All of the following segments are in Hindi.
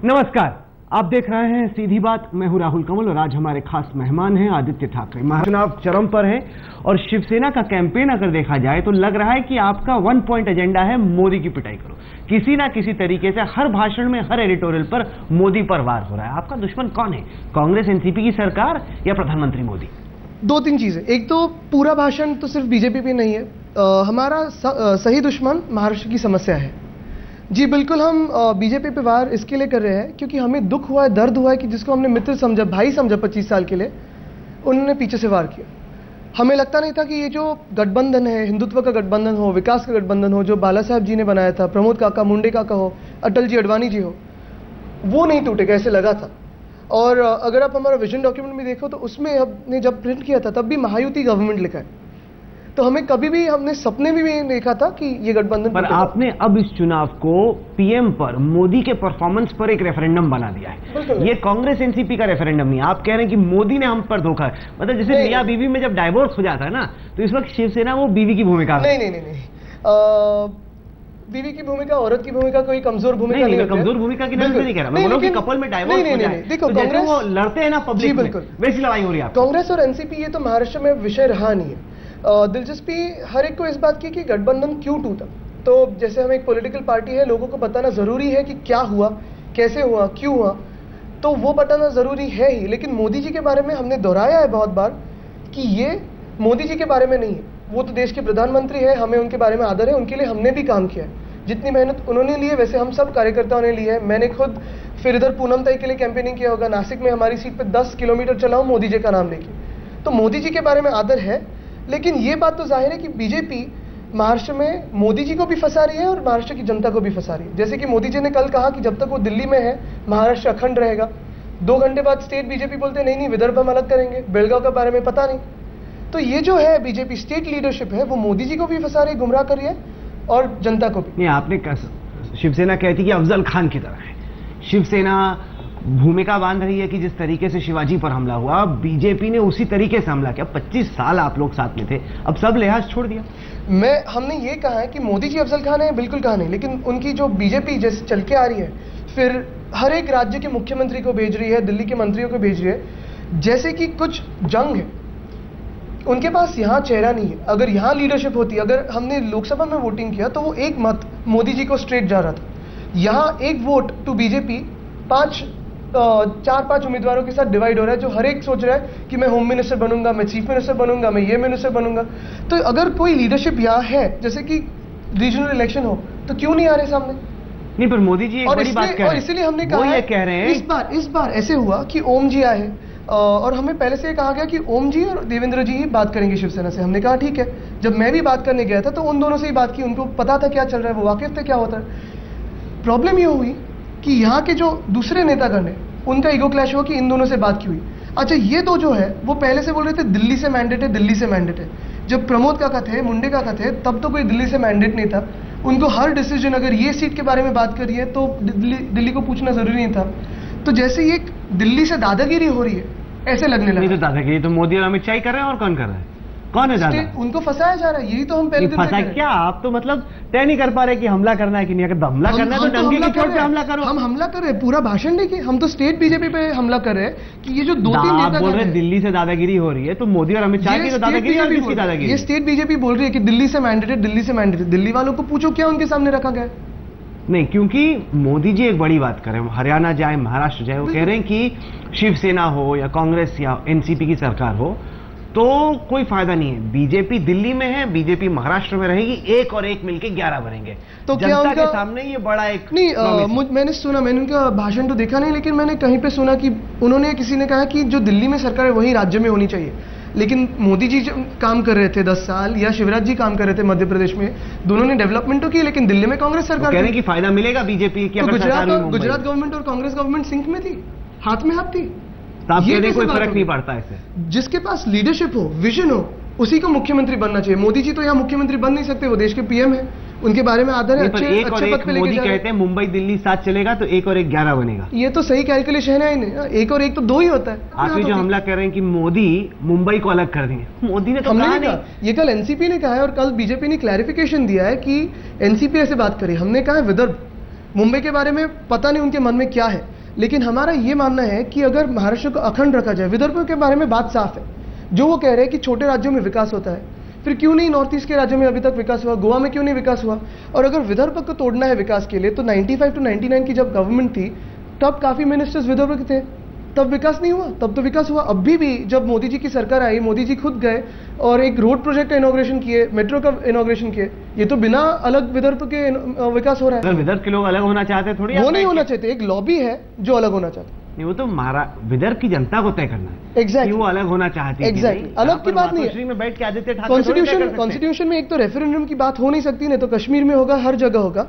नमस्कार, आप देख रहे हैं सीधी बात। मैं हूं राहुल कमल और आज हमारे खास मेहमान हैं आदित्य ठाकरे। चुनाव चरम पर है और शिवसेना का कैंपेन अगर देखा जाए तो लग रहा है कि आपका 1 पॉइंट एजेंडा है मोदी की पिटाई करो। किसी ना किसी तरीके से हर भाषण में, हर एडिटोरियल पर मोदी पर वार हो रहा है। आपका दुश्मन कौन है? कांग्रेस एनसीपी की सरकार या प्रधानमंत्री मोदी? दो तीन चीजें। एक तो पूरा भाषण तो सिर्फ बीजेपी पे नहीं है। हमारा सही दुश्मन महाराष्ट्र की समस्या है। जी बिल्कुल, हम बीजेपी पे वार इसके लिए कर रहे हैं क्योंकि हमें दुख हुआ है, दर्द हुआ है कि जिसको हमने मित्र समझा, भाई समझा 25 साल के लिए, उन्होंने पीछे से वार किया। हमें लगता नहीं था कि ये जो गठबंधन है, हिंदुत्व का गठबंधन हो, विकास का गठबंधन हो, जो बाला साहब जी ने बनाया था, प्रमोद काका, मुंडे काका हो, अटल जी, अडवाणी जी हो, वो नहीं टूटेगा ऐसे लगा था। और अगर आप हमारा विजन डॉक्यूमेंट में देखो तो उसमें हमने जब प्रिंट किया था तब भी महायुति गवर्नमेंट लिखा है। तो हमें कभी भी, हमने सपने में भी नहीं देखा था कि ये गठबंधन। पर आपने अब इस चुनाव को पीएम पर, मोदी के परफॉर्मेंस पर एक रेफरेंडम बना दिया है। ये कांग्रेस एनसीपी का रेफरेंडम नहीं। आप कह रहे हैं कि मोदी ने हम पर धोखा, मतलब जैसे मियां बीवी में जब डाइवोर्स हो जाता है ना, तो इस वक्त शिवसेना वो बीवी की भूमिका। नहीं, बीवी की भूमिका, औरत की भूमिका कोई कमजोर भूमिका नहीं है। कमजोर भूमिका की नहीं कह रहा मैं, बोल रहा हूं कि कपल में डाइवोर्स हो जाए, देखो तो कांग्रेस वो लड़ते हैं ना पब्लिक में, वैसी लड़ाई हो रही है। कांग्रेस और एनसीपी ये तो महाराष्ट्र में विषय रहा नहीं है। दिलचस्पी हर एक को इस बात की कि गठबंधन क्यों टूटा। तो जैसे हम एक पॉलिटिकल पार्टी है, लोगों को बताना जरूरी है कि क्या हुआ, कैसे हुआ, क्यों हुआ, तो वो बताना जरूरी है ही। लेकिन मोदी जी के बारे में हमने दोहराया है बहुत बार कि ये मोदी जी के बारे में नहीं है। वो तो देश के प्रधानमंत्री है, हमें उनके बारे में आदर है, उनके लिए हमने भी काम किया है। जितनी मेहनत उन्होंने ली है वैसे हम सब कार्यकर्ताओं ने ली है। मैंने खुद फिर इधर पूनम ताई के लिए कैंपेनिंग किया होगा, नासिक में हमारी सीट पे 10 किलोमीटर चला हूं मोदी जी का नाम लेके। तो मोदी जी के बारे में आदर है। लेकिन ये बात तो जाहिर है कि बीजेपी महाराष्ट्र में मोदी जी को भी फंसा रही है और महाराष्ट्र की जनता को भी फंसा रही है। जैसे कि मोदी जी ने कल कहा कि जब तक वो दिल्ली में है महाराष्ट्र अखंड रहेगा। 2 घंटे बाद स्टेट बीजेपी बोलते नहीं विदर्भ हम अलग करेंगे, बेलगांव के बारे में पता नहीं। तो ये जो है बीजेपी स्टेट लीडरशिप है, वो मोदी जी को भी फंसा रही है, गुमराह कर रही है और जनता को भी। नहीं, आपने शिवसेना कहती कि अफजल खान की तरह है। शिवसेना भूमिका बांध रही है कि जिस तरीके से शिवाजी पर हमला हुआ, बीजेपी ने उसी तरीके से हमला किया। 25 साल आप लोग साथ में थे, अब सब लिहाज छोड़ दिया। हमने ये कहा है कि मोदी जी अफजल खान है, बिल्कुल कहा नहीं, लेकिन उनकी जो बीजेपी जैसे चल के आ रही है, फिर हर एक राज्य के मुख्यमंत्री को भेज रही है, दिल्ली के मंत्रियों को भेज रही है, जैसे कि कुछ जंग है। उनके पास यहाँ चेहरा नहीं है। अगर यहाँ लीडरशिप होती, अगर हमने लोकसभा में वोटिंग किया तो वो एक मत मोदी जी को स्ट्रेट जा रहा था। यहाँ एक वोट टू बीजेपी 4-5 उम्मीदवारों के साथ डिवाइड हो रहा है, जो हर एक सोच रहा है कि मैं होम मिनिस्टर बनूंगा, मैं चीफ मिनिस्टर बनूंगा, मैं ये मिनिस्टर बनूंगा। तो अगर कोई लीडरशिप यहाँ है, जैसे कि रीजनल इलेक्शन हो, तो क्यों नहीं आ रहे सामने? नहीं, पर मोदी जी एक बड़ी बात कह रहे हैं, और इसीलिए हमने कहा, कह रहे हैं इस बार ऐसे हुआ कि ओम जी आए और हमें पहले से कहा गया कि ओम जी और देवेंद्र जी ही बात करेंगे शिवसेना से। हमने कहा ठीक है। जब मैं भी बात करने गया था तो उन दोनों से ही बात की, उनको पता था क्या चल रहा है, वो वाकिफ थे क्या होता है। प्रॉब्लम ये हुई कि यहाँ के जो दूसरे नेतागण है उनका ईगो क्लैश हुआ कि इन दोनों से बात की हुई। अच्छा, ये दो जो है वो पहले से बोल रहे थे दिल्ली से मैंडेट है, दिल्ली से मैंडेट है। जब प्रमोद काका थे, मुंडे काका थे, तब तो कोई दिल्ली से मैंडेट नहीं था। उनको हर डिसीजन, अगर ये सीट के बारे में बात करी है तो दिल्ली को पूछना जरूरी नहीं था। तो जैसे ये दिल्ली से दादागिरी हो रही है ऐसे लगने लगा। नहीं तो दादागिरी तो मोदी और अमित शाह कर रहे हैं, और कौन कर रहा है? कौन है दादा? उनको फंसाया जा रहा है। यही तो हम पहले फंसा क्या? आप तो मतलब तय नहीं कर पा रहे कि हमला करना है कि नहीं। अगर हमला करना है तो डंके की चोट पे हमला करो। हम हमला कर रहे हैं, पूरा भाषण देखिए। हम तो स्टेट बीजेपी पे हमला कर रहे हैं कि ये जो 2-3 नेता बोल रहे हैं दिल्ली से दादागिरी हो रही है, तो मोदी और अमित शाह की तो दादागिरी और किसकी दादागिरी? ये स्टेट बीजेपी बोल रही है कि दिल्ली से मैंडेट है, दिल्ली से मैंडेट है। दिल्ली वालों को पूछो क्या उनके सामने रखा गया? नहीं, क्योंकि मोदी जी एक बड़ी बात कर रहे हैं। हरियाणा जाए, महाराष्ट्र जाए, वो कह रहे हैं कि शिवसेना हो या कांग्रेस या एनसीपी की सरकार हो तो कोई फायदा नहीं है। बीजेपी दिल्ली में है, बीजेपी महाराष्ट्र में रहेगी, एक और एक मिलके 11 बनेंगे। तो क्या जनता के सामने ये बड़ा एक नहीं, मैंने सुना, मैंने उनका भाषण तो देखा नहीं, लेकिन मैंने कहीं पे सुना कि उन्होंने, किसी ने कहा कि जो दिल्ली में सरकार है वही राज्य में होनी चाहिए। लेकिन मोदी जी काम कर रहे थे 10 साल, या शिवराज जी काम कर रहे थे मध्य प्रदेश में, दोनों ने डेवलपमेंट तो की, लेकिन दिल्ली में कांग्रेस सरकार कह रहे हैं कि फायदा मिलेगा बीजेपी की। गुजरात गवर्नमेंट और कांग्रेस गवर्नमेंट सिंक में थी, हाथ में हाथ थी। ये कोई फर्क नहीं पड़ता इससे। जिसके पास लीडरशिप हो, विजन हो, उसी को मुख्यमंत्री बनना चाहिए। मोदी जी तो यहाँ मुख्यमंत्री बन नहीं सकते, वो देश के पीएम है, उनके बारे में आदर है। अच्छे पद पे लेके मोदी कहते हैं मुंबई दिल्ली साथ चलेगा तो 1 और 1 11 बनेगा। ये तो सही कैलकुलेशन है ही नहीं। 1 और 1 तो 2 ही होता है। आप जो हमला कर रहे हैं कि मोदी मुंबई को अलग कर देंगे, मोदी ने तो कहा नहीं। ये कल एनसीपी ने कहा है और कल बीजेपी ने क्लैरिफिकेशन दिया है कि एनसीपी ऐसे बात करी। हमने कहा है विदर्भ, मुंबई के बारे में पता नहीं उनके मन में क्या है। लेकिन हमारा ये मानना है कि अगर महाराष्ट्र को अखंड रखा जाए, विदर्भ के बारे में बात साफ है, जो वो कह रहे हैं कि छोटे राज्यों में विकास होता है, फिर क्यों नहीं नॉर्थ ईस्ट के राज्यों में अभी तक विकास हुआ, गोवा में क्यों नहीं विकास हुआ? और अगर विदर्भ को तोड़ना है विकास के लिए तो 95 to 99 की जब गवर्नमेंट थी तब काफी मिनिस्टर्स विदर्भ के थे, तब विकास नहीं हुआ, तब तो विकास हुआ। अभी भी जब मोदी जी की सरकार आई, मोदी जी खुद गए और एक रोड प्रोजेक्ट का इनॉग्रेशन किए, मेट्रो का इनॉग्रेशन किए, ये तो बिना अलग विदर्भ के विकास हो रहा है। अगर विदर्भ के लोग अलग होना चाहते थोड़ी वो नहीं होना चाहते, एक लॉबी है जो अलग होना चाहते। नहीं, वो तो विदर्भ की जनता को तय करना है Exactly. कि वो अलग होना चाहती है कि Exactly. नहीं। अलग की बात नहीं है। मातोश्री में बैठ के आदित्य ठाकरे थोड़ी तय कर सकते हैं। कॉन्स्टिट्यूशन में एक तो रेफरेंडम की बात हो नहीं सकती, नहीं तो कश्मीर में होगा, हर जगह होगा।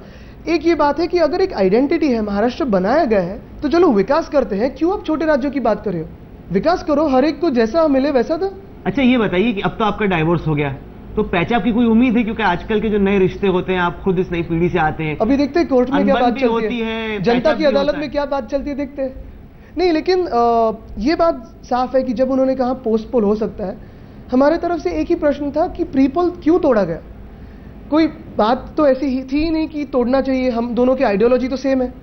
एक ये बात है कि अगर एक आइडेंटिटी है, महाराष्ट्र बनाया गया है, तो चलो विकास करते हैं, क्यों आप छोटे राज्यों की बात कर रहे हो? विकास करो, हर एक को जैसा मिले वैसा दो। अच्छा ये बताइए कि अब तो आपका डाइवोर्स हो गया, तो पैचाप की कोई उम्मीद है? क्योंकि आजकल के जो नए रिश्ते होते हैं, आप खुद इस नई पीढ़ी से आते हैं, अभी देखते हैं कोर्ट में क्या अनबन बात भी चलती होती है, है, जनता पैचअप की भी अदालत होता में है। क्या बात चलती है देखते हैं। नहीं, लेकिन ये बात साफ है कि जब उन्होंने कहा पोस्टपोल हो सकता है, हमारे तरफ से एक ही प्रश्न था कि प्रीपोल क्यों तोड़ा गया? कोई बात तो ऐसी ही थी ही नहीं कि तोड़ना चाहिए, हम दोनों की आइडियोलॉजी तो सेम है।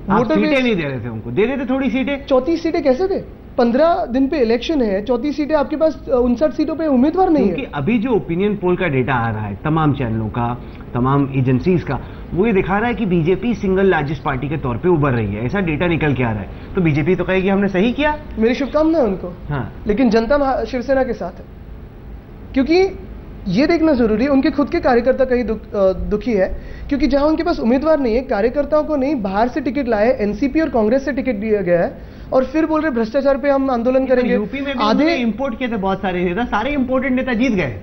आप वोटर सीटें बेस नहीं दे रहे थे उनको, दे रहे थे थोड़ी सीटें। 34 सीटें कैसे थे? 15 दिन पे इलेक्शन है, 34 सीटें आपके पास 59 सीटों पे उम्मीदवार नहीं क्योंकि है। अभी जो ओपिनियन पोल का डेटा आ रहा है तमाम चैनलों का, तमाम एजेंसीज का, वो ये दिखा रहा है कि बीजेपी सिंगल लार्जेस्ट पार्टी के तौर पे उभर रही है, ऐसा डेटा निकल के आ रहा है। तो बीजेपी तो कहेगी हमने सही किया। मेरी शुभकामनाएं उनको, हाँ, लेकिन जनता शिवसेना के साथ है, क्योंकि ये देखना जरूरी है उनके खुद के कार्यकर्ता कहीं दुखी है, क्योंकि जहां उनके पास उम्मीदवार नहीं है, कार्यकर्ताओं को नहीं, बाहर से टिकट लाए, एनसीपी और कांग्रेस से टिकट दिया गया है, और फिर बोल रहे भ्रष्टाचार पे हम आंदोलन करेंगे। यूपी में भी आधे इंपोर्ट किए थे बहुत सारे नेता, सारे इंपोर्टेड नेता जीत गए,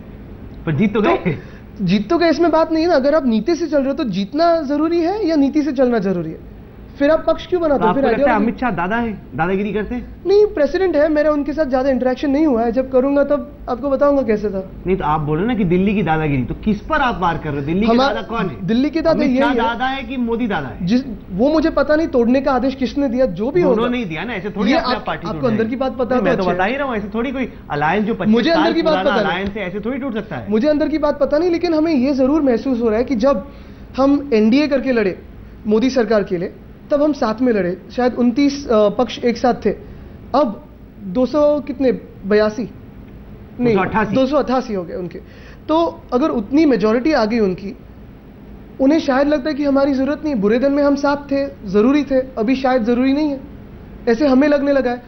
पर जीत तो गए। जीत तो गए, इसमें बात नहीं है ना। अगर आप नीति से चल रहे हो तो जीतना जरूरी है या नीति से चलना जरूरी है? फिर आप पक्ष क्यों बनाते हो? आपको फिर लगता है ideology- अमित शाह दादा है, दादागिरी करते हैं? नहीं, प्रेसिडेंट है, मेरा उनके साथ ज्यादा इंटरेक्शन नहीं हुआ है, जब करूंगा तब आपको बताऊंगा कैसे था। नहीं तो आप बोल रहे ना कि दिल्ली की दादागिरी, तो किस पर आप वार कर रहे हो? दिल्ली के दादा कौन है? दिल्ली के दादा अमित यही शाह है। दादा है कि मोदी दादा है? वो मुझे पता नहीं तोड़ने का आदेश किसने दिया, जो भी दोनों होगा। नहीं दिया ना, ऐसे थोड़ी ये अपने आप- पार्टी आपको टूट अंदर जाएगी। की बात पता है मैं तो तो अच्छा बता है। ही रहा हूँ, ऐसे थोड़ी कोई अलायंस जो 25 मुझे अंदर साल की बात पुराना पता नहीं। अलायंस है, ऐसे थोड़ी टूट सकता है। मुझे अंदर की बात पता नहीं, लेकिन हमें ये जरूर महसूस हो रहा है कि जब हम एनडीए करके लड़े मोदी सरकार के लिए, तब हम साथ में लड़े, शायद 29 पक्ष एक साथ थे। अब 200 कितने 82 नहीं 288 हो गए उनके। तो अगर उतनी मेजॉरिटी आ गई उनकी, उन्हें शायद लगता है कि हमारी जरूरत नहीं, बुरे दिन में हम साथ थे, जरूरी थे, अभी शायद जरूरी नहीं है, ऐसे हमें लगने लगा है।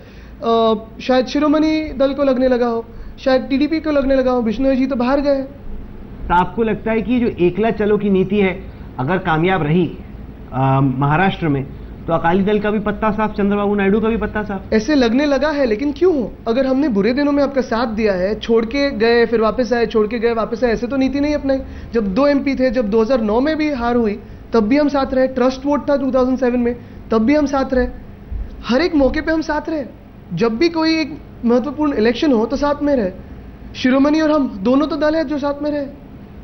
शायद शिरोमणि दल को लगने लगा हो, शायद टीडीपी को लगने लगा हो, बिश्नोई जी तो बाहर गए। तो आपको लगता है कि जो एकला चलो की नीति है अगर कामयाब रही महाराष्ट्र में, तो अकाली दल का भी पत्ता साफ, चंद्रबाबू नायडू का भी पत्ता साफ? ऐसे लगने लगा है, लेकिन क्यों हो? अगर हमने बुरे दिनों में आपका साथ दिया है, छोड़ के गए फिर वापस आए, छोड़ के गए वापस आए, ऐसे तो नीति नहीं अपनाई। जब 2 एमपी थे, जब 2009 में भी हार हुई तब भी हम साथ रहे, ट्रस्ट वोट था 2007 में तब भी हम साथ रहे, हर एक मौके पे हम साथ रहे। जब भी कोई एक महत्वपूर्ण इलेक्शन हो तो साथ में रहे। शिरोमणि और हम दोनों तो दल है जो साथ में रहे।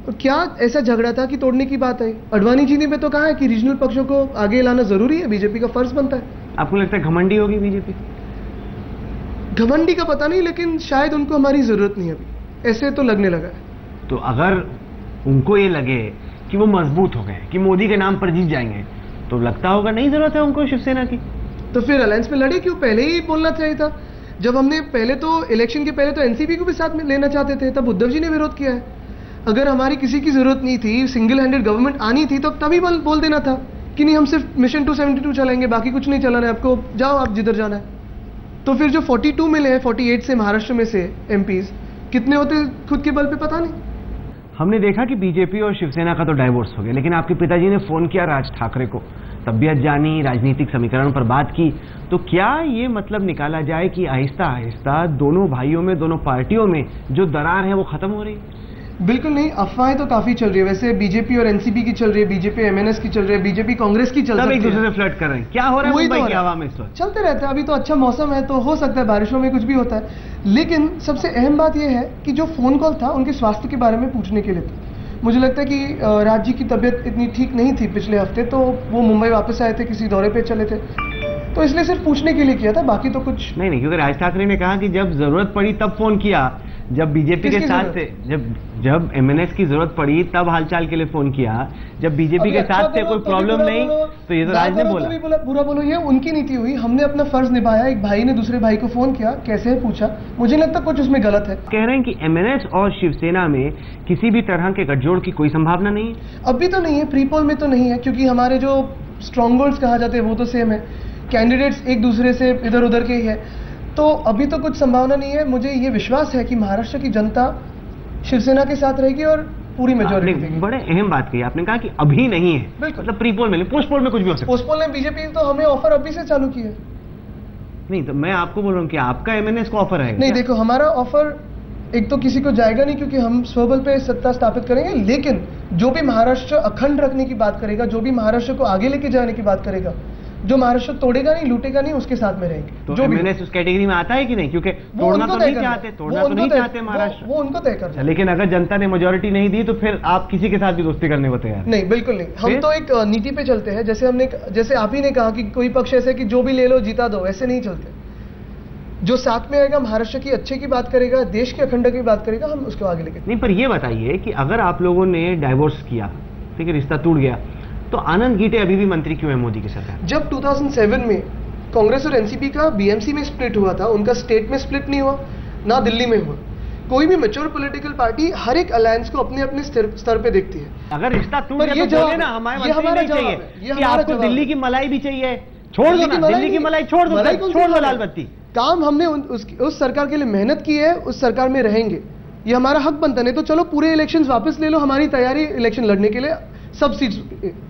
और क्या ऐसा झगड़ा था कि तोड़ने की बात आई? अडवाणी जी ने भी तो कहा है कि रीजनल पक्षों को आगे लाना जरूरी है, बीजेपी का फर्ज बनता है। आपको लगता है घमंडी होगी बीजेपी? घमंडी का पता नहीं, लेकिन शायद उनको हमारी जरूरत नहीं अभी, ऐसे तो लगने लगा है। तो अगर उनको ये लगे कि वो मजबूत हो गए, कि मोदी के नाम पर जीत जाएंगे, तो लगता होगा नहीं जरूरत है उनको शिवसेना की, तो फिर अलायंस में लड़े क्यों? पहले ही बोलना चाहिए था। जब हमने पहले तो इलेक्शन के पहले तो एनसीपी को भी साथ में लेना चाहते थे, तब उद्धव जी ने विरोध किया है। अगर हमारी किसी की जरूरत नहीं थी, सिंगल हैंडेड गवर्नमेंट आनी थी, तो तभी बोल देना था कि नहीं हम सिर्फ मिशन 272 चलाएंगे, बाकी कुछ नहीं चलाना है आपको, जाओ आप जिधर जाना है। तो फिर जो 42 मिले हैं 48 से महाराष्ट्र में से एमपीज, कितने होते खुद के बल पे पता नहीं। हमने देखा कि बीजेपी और शिवसेना का तो डाइवोर्स हो गया, लेकिन आपके पिताजी ने फोन किया राज ठाकरे को, तबीयत जानी, राजनीतिक समीकरण पर बात की। तो क्या ये मतलब निकाला जाए कि आहिस्ता आहिस्ता दोनों भाइयों में, दोनों पार्टियों में जो दरार है वो खत्म हो रही है? बिल्कुल नहीं, अफवाहें तो काफी चल रही है। वैसे बीजेपी और एनसीपी की चल रही है, बीजेपी एमएनएस की चल रही है, बीजेपी कांग्रेस की चल सब सकती एक है। दूसरे से फ्लर्ट कर रहे हैं। क्या हो रहा है वही तो मुंबई हो की रहा है। हवा में इस वक्त? चलते रहता है, अभी तो अच्छा मौसम है तो हो सकता है बारिशों में कुछ भी होता है। लेकिन सबसे अहम बात यह है कि जो फोन कॉल था उनके स्वास्थ्य के बारे में पूछने के लिए था। मुझे लगता है कि राज जी की तबीयत इतनी ठीक नहीं थी पिछले हफ्ते, तो वो मुंबई वापस आए थे, किसी दौरे पे चले थे, तो इसलिए सिर्फ पूछने के लिए किया था, बाकी तो कुछ नहीं, क्योंकि राज ठाकरे ने कहा कि जब जरूरत पड़ी तब फोन किया, जब बीजेपी के किसकी साथ जरूरत? थे, जब एमएनएस की जरूरत पड़ी तब हालचाल के लिए फोन किया, जब बीजेपी अभी के अच्छा साथ थे बोलो कोई तो भी प्रॉब्लम बुरा नहीं, बोलो, तो ये तो बात राज ने बोलो बोला। तो भी बुरा बोलो, ये उनकी नीति हुई। हमने अपना फर्ज निभाया, एक भाई ने दूसरे भाई को फोन किया, कैसे है पूछा, मुझे नहीं लगता कुछ उसमें गलत है। कह रहे हैं कि एमएनएस और शिवसेना में किसी भी तरह के गठजोड़ की कोई संभावना नहीं है। अभी तो नहीं है, प्री पोल में तो नहीं है, क्योंकि हमारे जो स्ट्रॉन्ग होल्ड्स कहा जाते हैं वो तो सेम है, कैंडिडेट्स एक दूसरे से इधर उधर के ही है, तो अभी तो कुछ संभावना नहीं है। मुझे ये विश्वास है कि महाराष्ट्र की जनता शिवसेना के साथ रहेगी और पूरी मेजोरिटी आपने देगी। बड़े अहम बात कही, आपने कहा कि अभी नहीं है, बिल्कुल। मतलब प्री पोल में नहीं, पोस्ट पोल में कुछ भी हो सकता है। पोस्टपोल ने बीजेपी तो हमें ऑफर अभी से चालू की है। नहीं तो मैं आपको बोल रहा हूँ कि आपका एमएनएस को ऑफर है नहीं, देखो हमारा ऑफर एक तो किसी को जाएगा नहीं, क्योंकि हम स्वबल पे सत्ता स्थापित करेंगे, लेकिन जो भी महाराष्ट्र अखंड रखने की बात करेगा, जो भी महाराष्ट्र को आगे लेके जाने की बात करेगा, जो महाराष्ट्र तोड़ेगा नहीं, लूटेगा नहीं, उसके साथ में रहेंगे। तो जो भी एमएनएस उस कैटेगरी में आता है कि नहीं, क्योंकि वो तोड़ना उनको तो तय नहीं करना है। चाहते, वो तोड़ना तो उनको नहीं तय- चाहते महाराष्ट्र। वो उनको तय करना अच्छा, है। लेकिन अगर जनता ने मेजोरिटी नहीं दी तो फिर आप किसी के साथ भी दोस्ती करने को तैयार हैं? नहीं, बिल्कुल नहीं। हम फिर? तो एक नीति पे चलते हैं, जैसे आप ही ने कहा कि कोई पक्ष ऐसे कि जो भी ले लो जीता दो, ऐसे नहीं चलते। जो साथ में आएगा, महाराष्ट्र की अच्छे की बात करेगा, देश के अखंड की बात करेगा, हम उसको आगे लेके। नहीं, पर ये बताइए कि अगर आप लोगों ने डाइवोर्स किया, ठीक है, रिश्ता टूट गया, तो आनंद गीटे अभी भी मंत्री क्यों है मोदी की सरकार? जब 2007 में कांग्रेस और एनसीपी का बीएमसी में स्प्लिट हुआ था, उनका स्टेट में स्प्लिट नहीं हुआ, ना दिल्ली में हुआ। कोई भी मैच्योर पॉलिटिकल पार्टी हर एक अलायंस को अपने अपने स्तर पे देखती है। अगर रिश्ता टूट पर गया ये तो जवाब बोले ना, है, हमारे ये मंत्री हमारा नहीं जवाब चाहिए है, ये कि हमारा आपको जवाब दिल्ली है। की मलाई भी चाहिए, छोड़ दो ना, दिल्ली की मलाई छोड़ दो, मलाई कौन सी छोड़ दो मलाई? लाल बत्ती। काम हमने उस सरकार के लिए मेहनत की है, उस सरकार में रहेंगे, ये हमारा हक बनता। नहीं तो चलो पूरे इलेक्शंस वापस ले लो, हमारी तैयारी इलेक्शन लड़ने के लिए, सब सीट,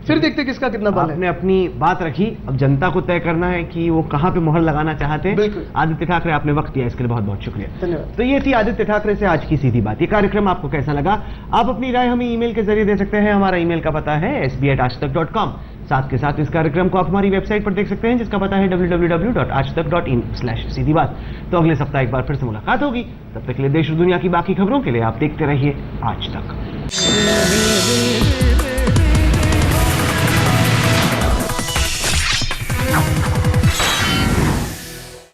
फिर देखते किसका कितना बल है। आपने अपनी बात रखी, अब जनता को तय करना है कि वो कहां पे मोहर लगाना चाहते हैं। बिल्कुल। आदित्य ठाकरे, आपने वक्त दिया, इसके लिए बहुत बहुत शुक्रिया। धन्यवाद। तो ये थी आदित्य ठाकरे से आज की सीधी बात। ये कार्यक्रम आपको कैसा लगा? आप अपनी राय हमें ईमेल के जरिए दे सकते हैं। हमारा ईमेल का पता है sb@aajtak.com। साथ के साथ इस कार्यक्रम को आप हमारी वेबसाइट पर देख सकते हैं, जिसका पता है www.aajtak.in/सीधी बात। तो अगले सप्ताह एक बार फिर से मुलाकात होगी। तब तक के लिए देश और दुनिया की बाकी खबरों के लिए आप देखते रहिए आज तक।